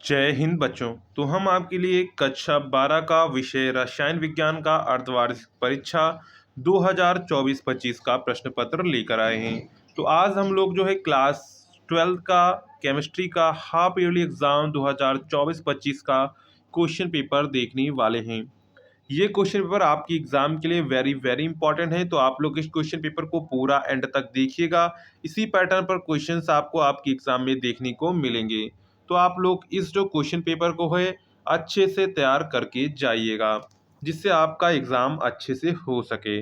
जय हिंद बच्चों। तो हम आपके लिए कक्षा 12 का विषय रसायन विज्ञान का अर्धवार्षिक परीक्षा 2024-25 का प्रश्न पत्र लेकर आए हैं। तो आज हम लोग जो है क्लास 12 का केमिस्ट्री का हाफ ईयरली एग्जाम 2024-25 का क्वेश्चन पेपर देखने वाले हैं। ये क्वेश्चन पेपर आपकी एग्जाम के लिए वेरी वेरी इंपॉर्टेंट है, तो आप लोग इस क्वेश्चन पेपर को पूरा एंड तक देखिएगा। इसी पैटर्न पर क्वेश्चंस आपको आपकी एग्जाम में देखने को मिलेंगे। तो आप लोग इस जो क्वेश्चन पेपर को है अच्छे से तैयार करके जाइएगा, जिससे आपका एग्जाम अच्छे से हो सके।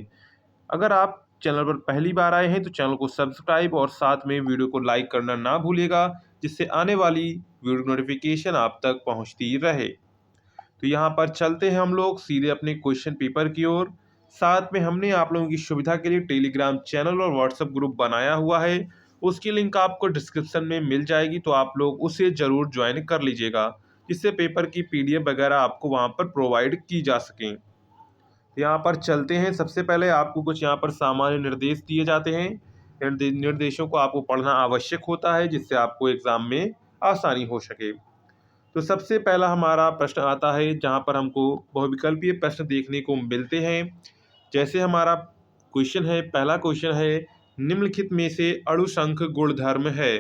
अगर आप चैनल पर पहली बार आए हैं तो चैनल को सब्सक्राइब और साथ में वीडियो को लाइक करना ना भूलिएगा, जिससे आने वाली वीडियो नोटिफिकेशन आप तक पहुंचती रहे। तो यहाँ पर चलते हैं हम लोग सीधे अपने क्वेश्चन पेपर की ओर। साथ में हमने आप लोगों की सुविधा के लिए टेलीग्राम चैनल और व्हाट्सएप ग्रुप बनाया हुआ है, उसकी लिंक आपको डिस्क्रिप्शन में मिल जाएगी, तो आप लोग उसे ज़रूर ज्वाइन कर लीजिएगा, जिससे पेपर की पीडीएफ वगैरह आपको वहाँ पर प्रोवाइड की जा सकें। यहाँ पर चलते हैं। सबसे पहले आपको कुछ यहाँ पर सामान्य निर्देश दिए जाते हैं। निर्देशों को आपको पढ़ना आवश्यक होता है, जिससे आपको एग्जाम में आसानी हो सके। तो सबसे पहला हमारा प्रश्न आता है, जहाँ पर हमको बहुविकल्पीय प्रश्न देखने को मिलते हैं। जैसे हमारा क्वेश्चन है, पहला क्वेश्चन है, निम्नलिखित में से अणुसंख गुणधर्म है।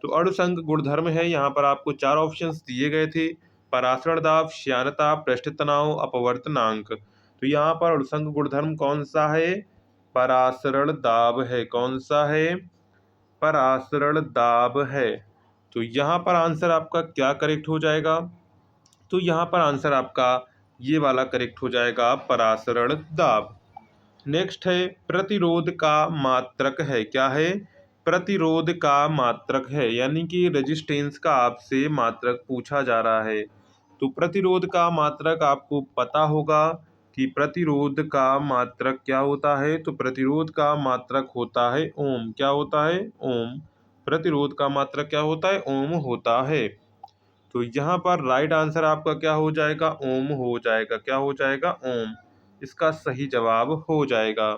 तो अणुसंख गुणधर्म है, यहाँ पर आपको चार ऑप्शंस दिए गए थे: परासरण दाब, श्यानता, पृष्ठ तनाव, अपवर्तनांक। तो यहाँ पर अणुसंख गुणधर्म कौन सा है? परासरण दाब है। कौन सा है? परासरण दाब है। तो यहाँ पर आंसर आपका क्या करेक्ट हो जाएगा? तो यहाँ पर आंसर आपका ये वाला करेक्ट हो जाएगा, परासरण दाब। नेक्स्ट है, प्रतिरोध का मात्रक है। क्या है? प्रतिरोध का मात्रक है, यानी कि रेजिस्टेंस का आपसे मात्रक पूछा जा रहा है। तो प्रतिरोध का मात्रक आपको पता होगा कि प्रतिरोध का मात्रक क्या होता है। तो प्रतिरोध का मात्रक होता है ओम। क्या होता है? ओम। प्रतिरोध का मात्रक क्या होता है? ओम होता है। तो यहाँ पर राइट आंसर आपका क्या हो जाएगा? ओम हो जाएगा। क्या हो जाएगा? ओम। इसका सही जवाब हो जाएगा।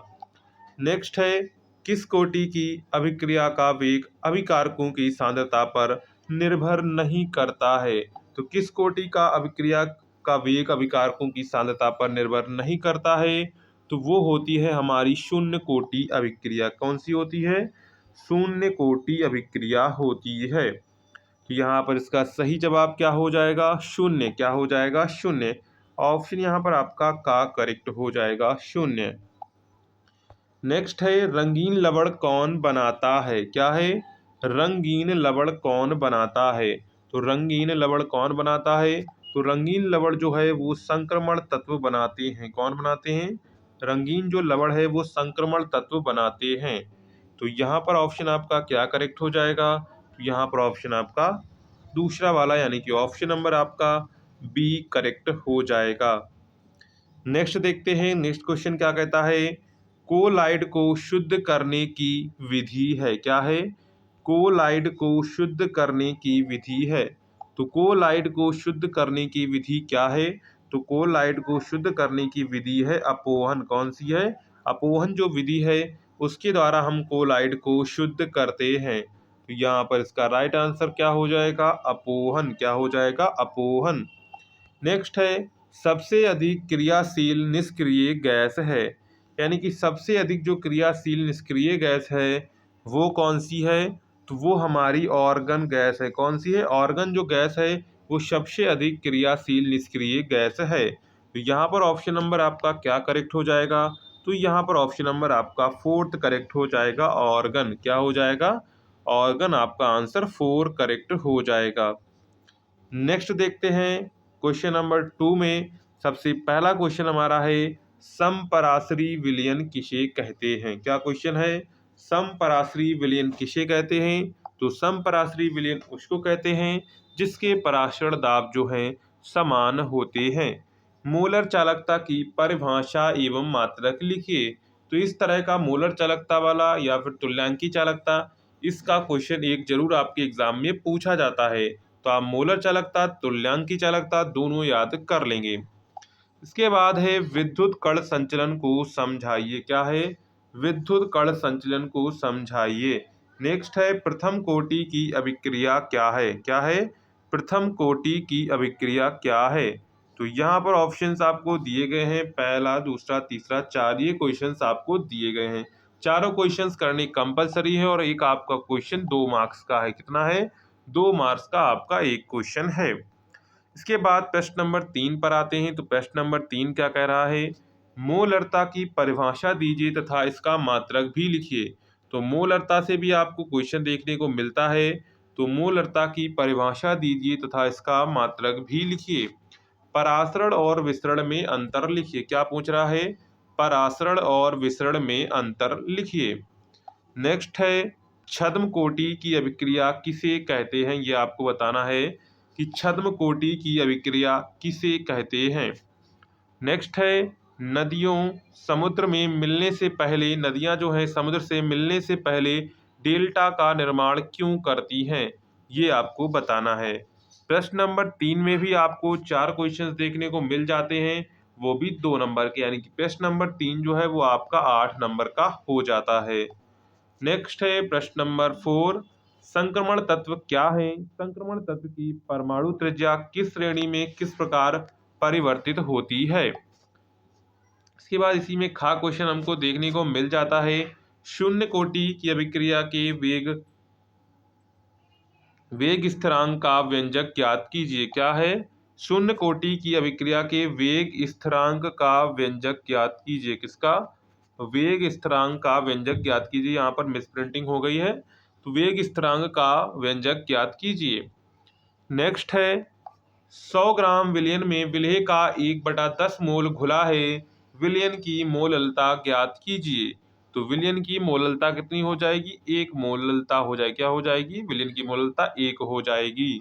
नेक्स्ट है, किस कोटि की अभिक्रिया का वेग अभिकारकों की सांद्रता पर निर्भर नहीं करता है? तो किस कोटि का अभिक्रिया का वेग अभिकारकों की सांद्रता पर निर्भर नहीं करता है? तो वो होती है हमारी शून्य कोटि अभिक्रिया। कौन सी होती है? शून्य कोटि अभिक्रिया होती है। तो यहाँ पर इसका सही जवाब क्या हो जाएगा? शून्य। क्या हो जाएगा? शून्य। ऑप्शन यहाँ पर आपका का करेक्ट हो जाएगा, शून्य। नेक्स्ट है, रंगीन लवण कौन बनाता है? क्या है? रंगीन लवण कौन बनाता है? तो रंगीन लवण कौन बनाता है? तो रंगीन लवण जो है वो संक्रमण तत्व बनाते हैं। कौन बनाते हैं? रंगीन जो लवण है वो संक्रमण तत्व बनाते हैं। तो यहाँ पर ऑप्शन आपका क्या करेक्ट हो जाएगा? तो यहाँ पर ऑप्शन आपका दूसरा वाला, यानी कि ऑप्शन नंबर आपका बी करेक्ट हो जाएगा। नेक्स्ट देखते हैं, नेक्स्ट क्वेश्चन क्या कहता है? कोलाइड को शुद्ध करने की विधि है। क्या है? कोलाइड को शुद्ध करने की विधि है। तो कोलाइड को शुद्ध करने की विधि क्या है? तो कोलाइड को शुद्ध करने की विधि है अपोहन। कौन सी है? अपोहन जो विधि है उसके द्वारा हम कोलाइड को शुद्ध करते हैं। तो यहाँ पर इसका राइट आंसर क्या हो जाएगा? अपोहन। क्या हो जाएगा? अपोहन। नेक्स्ट है, सबसे अधिक क्रियाशील निष्क्रिय गैस है। यानी कि सबसे अधिक जो क्रियाशील निष्क्रिय गैस है वो कौन सी है? तो वो हमारी ऑर्गन गैस है। कौन सी है? ऑर्गन जो गैस है वो सबसे अधिक क्रियाशील निष्क्रिय गैस है। तो यहाँ पर ऑप्शन नंबर आपका क्या करेक्ट हो जाएगा? तो यहाँ पर ऑप्शन नंबर आपका फोर्थ करेक्ट हो जाएगा, ऑर्गन। क्या हो जाएगा? ऑर्गन। आपका आंसर 4 करेक्ट हो जाएगा। नेक्स्ट देखते हैं, क्वेश्चन नंबर 2 में सबसे पहला क्वेश्चन हमारा है, समपराश्री विलयन किसे कहते हैं? क्या क्वेश्चन है? समपराश्री विलयन किसे कहते हैं? तो समपराश्री विलयन उसको कहते हैं जिसके पराशरण दाब जो हैं समान होते हैं। मोलर चालकता की परिभाषा एवं मात्रक लिखिए। तो इस तरह का मोलर चालकता वाला या फिर तुल्यांकी चालकता, इसका क्वेश्चन एक जरूर आपके एग्जाम में पूछा जाता है। तो आप मोलर चालकता, तुल्यांकी चालकता दोनों याद कर लेंगे। इसके बाद है, विद्युत कण संचलन को समझाइए। क्या है? विद्युत कण संचलन को समझाइए। नेक्स्ट है, प्रथम कोटि की अभिक्रिया क्या है? क्या है? प्रथम कोटि की अभिक्रिया क्या है? तो यहाँ पर ऑप्शंस आपको दिए गए हैं, पहला, दूसरा, तीसरा, चार, ये क्वेश्चंस आपको दिए गए हैं। चारों क्वेश्चंस करने कंपलसरी है और एक आपका क्वेश्चन 2 मार्क्स का है। कितना है? 2 मार्क्स का आपका एक क्वेश्चन है। इसके बाद प्रश्न नंबर 3 पर आते हैं। तो प्रश्न नंबर 3 क्या कह रहा है? मोलरता की परिभाषा दीजिए तथा इसका मात्रक भी लिखिए। तो मोलरता से भी आपको क्वेश्चन देखने को मिलता है। तो मोलरता की परिभाषा दीजिए तथा इसका मात्रक भी लिखिए। परासरण और विसरण में अंतर लिखिए। क्या पूछ रहा है? परासरण और विसरण में अंतर लिखिए। नेक्स्ट है, छद्म कोटि की अभिक्रिया किसे कहते हैं? ये आपको बताना है कि छद्म कोटि की अभिक्रिया किसे कहते हैं। नेक्स्ट है, नदियों समुद्र में मिलने से पहले, नदियां जो हैं समुद्र से मिलने से पहले डेल्टा का निर्माण क्यों करती हैं? ये आपको बताना है। प्रश्न नंबर 3 में भी आपको 4 क्वेश्चंस देखने को मिल जाते हैं, वो भी 2 नंबर के, यानी कि प्रश्न नंबर 3 जो है वो आपका 8 नंबर का हो जाता है। नेक्स्ट है प्रश्न नंबर 4, संक्रमण तत्व क्या है? संक्रमण तत्व की परमाणु त्रिज्या किस श्रेणी में किस प्रकार परिवर्तित होती है? इसके बाद इसी में खा क्वेश्चन हमको देखने को मिल जाता है। शून्य कोटि की अभिक्रिया के वेग स्थिरांक का व्यंजक ज्ञात कीजिए। क्या है? शून्य कोटि की अभिक्रिया के वेग स्थिरांक का व्यंजक ज्ञात कीजिए। किसका? वेग स्थिरांक का व्यंजक ज्ञात कीजिए। यहाँ पर मिसप्रिंटिंग हो गई है, तो वेग स्थिरांक का व्यंजक ज्ञात कीजिए। नेक्स्ट है, 100 ग्राम विलयन में विलेय का 1/10 मोल घुला है, विलयन की मोललता ज्ञात कीजिए। तो विलयन की मोललता कितनी हो जाएगी? 1 मोललता हो जाएगी। क्या हो जाएगी? विलयन की मोललता 1 हो जाएगी।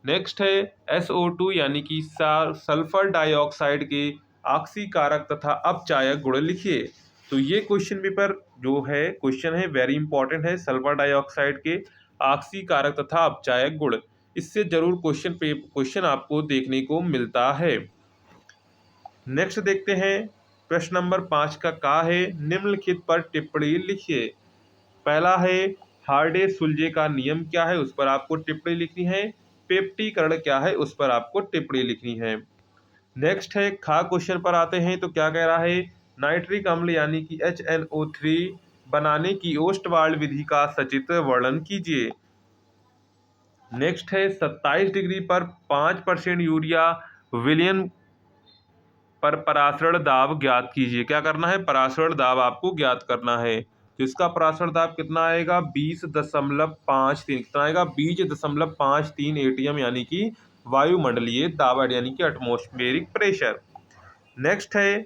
नेक्स्ट है, SO2 यानी कि सल्फर डाइऑक्साइड के ऑक्सीकारक तथा अपचायक गुण लिखिए। तो ये क्वेश्चन पेपर जो है, क्वेश्चन है वेरी इंपॉर्टेंट है, सल्फर डाइऑक्साइड के ऑक्सीकारक तथा अपचायक गुण। इससे जरूर क्वेश्चन आपको देखने को मिलता है। नेक्स्ट देखते हैं, प्रश्न नंबर 5 का है, निम्नलिखित पर टिप्पणी लिखिए। पहला है, हार्डे सुलजे का नियम क्या है? उस पर आपको टिप्पणी लिखनी है। पेप्टीकरण क्या है? उस पर आपको टिप्पणी लिखनी है। नेक्स्ट है, खा क्वेश्चन पर आते हैं। तो क्या कह रहा है? नाइट्रिक अम्ल यानी कि HNO3 बनाने की ओस्टवाल्ड विधि का सचित्र वर्णन कीजिए। नेक्स्ट है, 27 डिग्री पर 5% यूरिया विलयन पर परासरण दाब ज्ञात कीजिए। क्या करना है? परासरण दाब आपको ज्ञात करना है। तो इसका परासरण दाब कितना आएगा? 20.53। कितना आएगा? 20.53 ATM, यानी कि वायुमंडलीय दाब, यानी कि एटमॉस्फेरिक प्रेशर। नेक्स्ट है,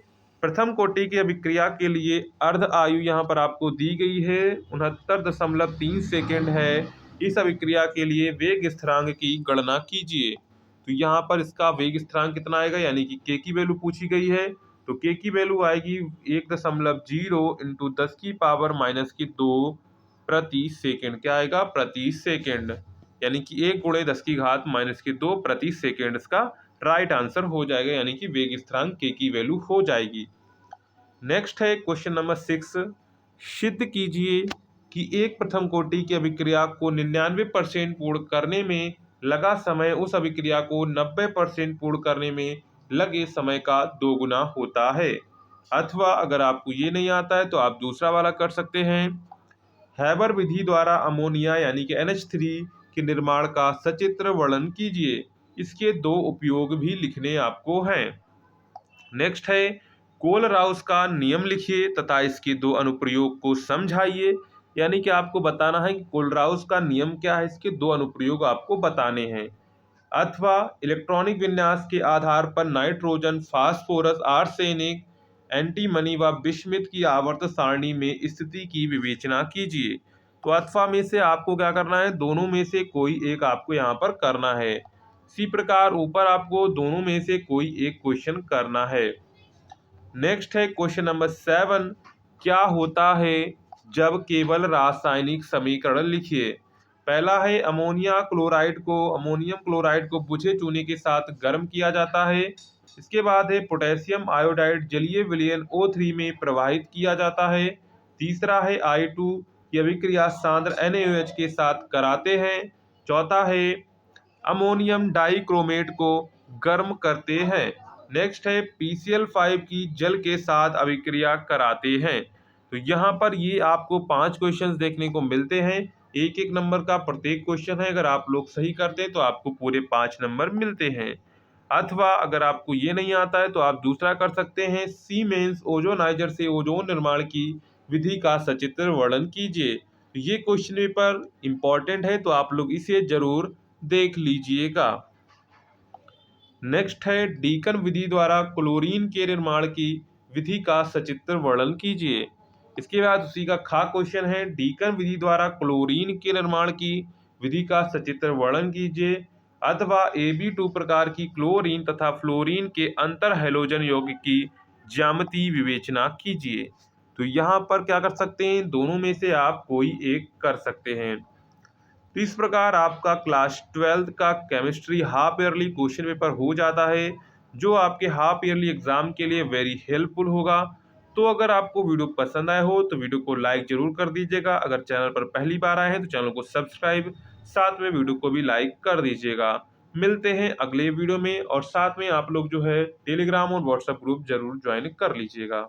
प्रथम कोटि की अभिक्रिया के लिए अर्ध आयु यहाँ पर आपको दी गई है, 69.3 सेकेंड है। इस अभिक्रिया के लिए वेग स्थिरांक की गणना कीजिए। तो यहाँ पर इसका वेग स्थिरांक कितना आएगा, यानी कि के की वैल्यू पूछी गई है। तो के की वैल्यू आएगी 1.0 इंटू 10⁻⁻2 प्रति सेकेंड। क्या आएगा? प्रति सेकेंड, यानी कि 1 × 10⁻⁻2 प्रति सेकेंड इसका राइट आंसर हो जाएगा, यानी कि वेग स्थिरांक के की वैल्यू हो जाएगी। नेक्स्ट है क्वेश्चन नंबर 6, सिद्ध कीजिए कि एक प्रथम कोटि की अभिक्रिया को 99% पूर्ण करने में लगा समय उस अभिक्रिया को 90% पूर्ण करने में लगे समय का 2 गुना होता है। अथवा अगर आपको ये नहीं आता है तो आप दूसरा वाला कर सकते हैं। हैबर विधि द्वारा अमोनिया यानी कि NH3 के निर्माण का सचित्र वर्णन कीजिए। इसके 2 उपयोग भी लिखने आपको हैं। नेक्स्ट है, कोलराउस का नियम लिखिए तथा इसके 2 अनुप्रयोग को समझाइए। यानी कि आपको बताना है कि कोलराउस का नियम क्या है, इसके 2 अनुप्रयोग आपको बताने हैं। अथवा इलेक्ट्रॉनिक विन्यास के आधार पर नाइट्रोजन, फास्फोरस, आर्सेनिक, एंटीमनी व बिस्मिथ की आवर्त सारणी में स्थिति की विवेचना कीजिए। तो अथवा में से आपको क्या करना है? दोनों में से कोई एक आपको यहाँ पर करना है। इसी प्रकार ऊपर आपको दोनों में से कोई एक क्वेश्चन करना है। नेक्स्ट है क्वेश्चन नंबर 7, क्या होता है जब केवल रासायनिक समीकरण लिखिए। पहला है, अमोनियम क्लोराइड को बुझे चूने के साथ गर्म किया जाता है। इसके बाद है, पोटेशियम आयोडाइड जलीय विलयन O3 में प्रवाहित किया जाता है। तीसरा है, I2 की अभिक्रिया सांद्र NaOH के साथ कराते हैं। चौथा है, अमोनियम डाइक्रोमेट को गर्म करते हैं। नेक्स्ट है PCl5 की जल के साथ अभिक्रिया कराते हैं। तो यहाँ पर ये आपको 5 क्वेश्चंस देखने को मिलते हैं। एक एक नंबर का प्रत्येक क्वेश्चन है, अगर आप लोग सही करते हैं तो आपको पूरे 5 नंबर मिलते हैं। अथवा अगर आपको ये नहीं आता है तो आप दूसरा कर सकते हैं, सीमेंस ओजोनाइजर से ओजोन निर्माण की विधि का सचित्र वर्णन कीजिए। तो ये क्वेश्चन पेपर इंपॉर्टेंट है, तो आप लोग इसे जरूर देख लीजिएगा। नेक्स्ट है डीकन विधि द्वारा क्लोरीन के निर्माण की विधि का सचित्र वर्णन कीजिए। इसके बाद उसी का खा क्वेश्चन है, डीकन विधि द्वारा क्लोरीन के निर्माण की विधि का सचित्र वर्णन कीजिए। अथवा Ab2 प्रकार की क्लोरीन तथा फ्लोरीन के अंतर हैलोजन यौगिक की ज्यामिति विवेचना कीजिए। तो यहाँ पर क्या कर सकते हैं, दोनों में से आप कोई एक कर सकते हैं। तो इस प्रकार आपका क्लास 12 का chemistry half yearly question paper हो जाता है, जो आपके हाफ ईयरली एग्जाम के लिए वेरी हेल्पफुल होगा। तो अगर आपको वीडियो पसंद आया हो तो वीडियो को लाइक जरूर कर दीजिएगा। अगर चैनल पर पहली बार आए हैं तो चैनल को सब्सक्राइब, साथ में वीडियो को भी लाइक कर दीजिएगा। मिलते हैं अगले वीडियो में, और साथ में आप लोग जो है टेलीग्राम और व्हाट्सएप ग्रुप जरूर ज्वाइन कर लीजिएगा।